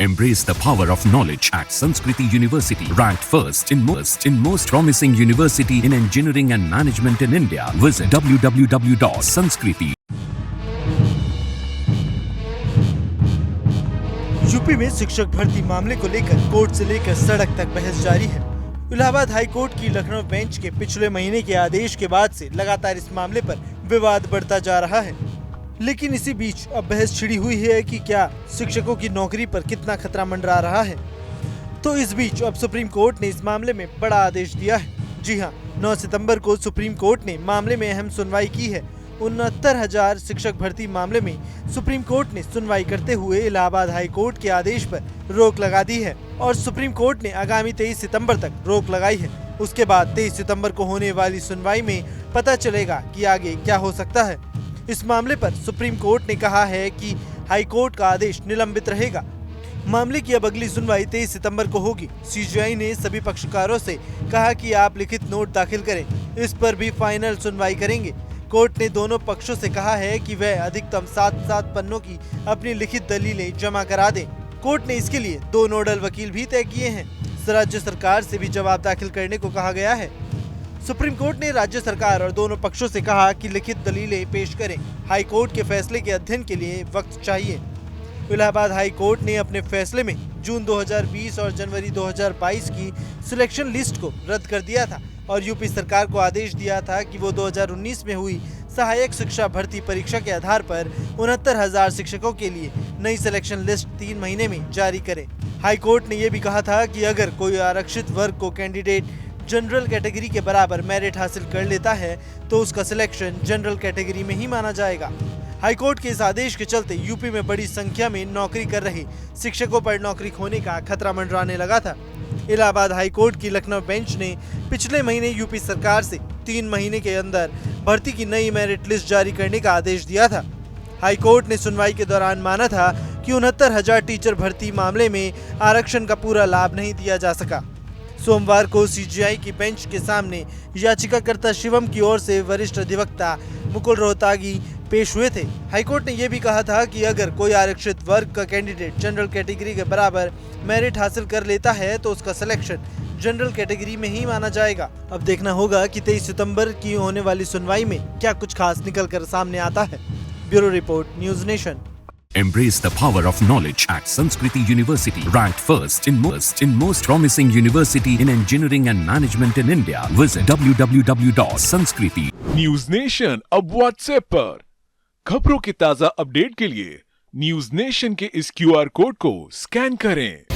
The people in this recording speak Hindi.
Embrace the power of knowledge at Sanskriti University, ranked first in most promising university in engineering and management in India. Visit www.sanskriti. UP में शिक्षक भर्ती मामले को लेकर कोर्ट से लेकर सड़क तक बहस जारी है। इलाहाबाद हाई कोर्ट की लखनऊ बेंच के पिछले महीने के आदेश के बाद से लगातार इस मामले पर विवाद बढ़ता जा रहा है। लेकिन इसी बीच अब बहस छिड़ी हुई है कि क्या शिक्षकों की नौकरी पर कितना खतरा मंडरा रहा है। तो इस बीच अब सुप्रीम कोर्ट ने इस मामले में बड़ा आदेश दिया है। जी हां, 9 सितंबर को सुप्रीम कोर्ट ने मामले में अहम सुनवाई की है। 69,000 शिक्षक भर्ती मामले में सुप्रीम कोर्ट ने सुनवाई करते हुए इलाहाबाद हाई कोर्ट के आदेश पर रोक लगा दी है और सुप्रीम कोर्ट ने आगामी 23 सितंबर तक रोक लगाई है। उसके बाद 23 सितंबर को होने वाली सुनवाई में पता चलेगा कि आगे क्या हो सकता है। इस मामले पर सुप्रीम कोर्ट ने कहा है कि हाई कोर्ट का आदेश निलंबित रहेगा। मामले की अब अगली सुनवाई 23 सितंबर को होगी। सीजीआई ने सभी पक्षकारों से कहा कि आप लिखित नोट दाखिल करें, इस पर भी फाइनल सुनवाई करेंगे। कोर्ट ने दोनों पक्षों से कहा है कि वह अधिकतम 7 पन्नों की अपनी लिखित दलीलें जमा करा दें। कोर्ट ने इसके लिए 2 नोडल वकील भी तय किए हैं। राज्य सरकार से भी जवाब दाखिल करने को कहा गया है। सुप्रीम कोर्ट ने राज्य सरकार और दोनों पक्षों से कहा कि लिखित दलीलें पेश करें। हाई कोर्ट के फैसले के अध्ययन के लिए वक्त चाहिए। इलाहाबाद हाई कोर्ट ने अपने फैसले में जून 2020 और जनवरी 2022 की सिलेक्शन लिस्ट को रद्द कर दिया था और यूपी सरकार को आदेश दिया था कि वो 2019 में हुई सहायक शिक्षा भर्ती परीक्षा के आधार पर 69,000 शिक्षकों के लिए नई सिलेक्शन लिस्ट 3 महीने में जारी करे। हाई कोर्ट ने यह भी कहा था कि अगर कोई आरक्षित वर्ग को कैंडिडेट जनरल कैटेगरी के बराबर मेरिट हासिल कर लेता है तो उसका सिलेक्शन जनरल कैटेगरी में ही माना जाएगा। हाई कोर्ट के इस आदेश के चलते यूपी में बड़ी संख्या में नौकरी कर रहे शिक्षकों पर नौकरी खोने का खतरा मंडराने लगा था। इलाहाबाद हाई कोर्ट की लखनऊ बेंच ने पिछले महीने यूपी सरकार से 3 महीने के अंदर भर्ती की नई मेरिट लिस्ट जारी करने का आदेश दिया था। हाई कोर्ट ने सुनवाई के दौरान माना था कि 69,000 टीचर भर्ती मामले में आरक्षण का पूरा लाभ नहीं दिया जा सका। सोमवार को सीजीआई की बेंच के सामने याचिकाकर्ता शिवम की ओर से वरिष्ठ अधिवक्ता मुकुल रोहतागी पेश हुए थे। हाईकोर्ट ने यह भी कहा था कि अगर कोई आरक्षित वर्ग का कैंडिडेट जनरल कैटेगरी के बराबर मेरिट हासिल कर लेता है तो उसका सिलेक्शन जनरल कैटेगरी में ही माना जाएगा। अब देखना होगा कि 23 सितंबर की होने वाली सुनवाई में क्या कुछ खास निकल कर सामने आता है। Bureau report, news nation. Embrace the power of knowledge at Sanskriti University, ranked first in most promising university in engineering and management in India. Visit www.sanskriti. News nation अब व्हाट्सएप पर खबरों के ताजा अपडेट के लिए न्यूज नेशन के इस QR कोड को स्कैन करें।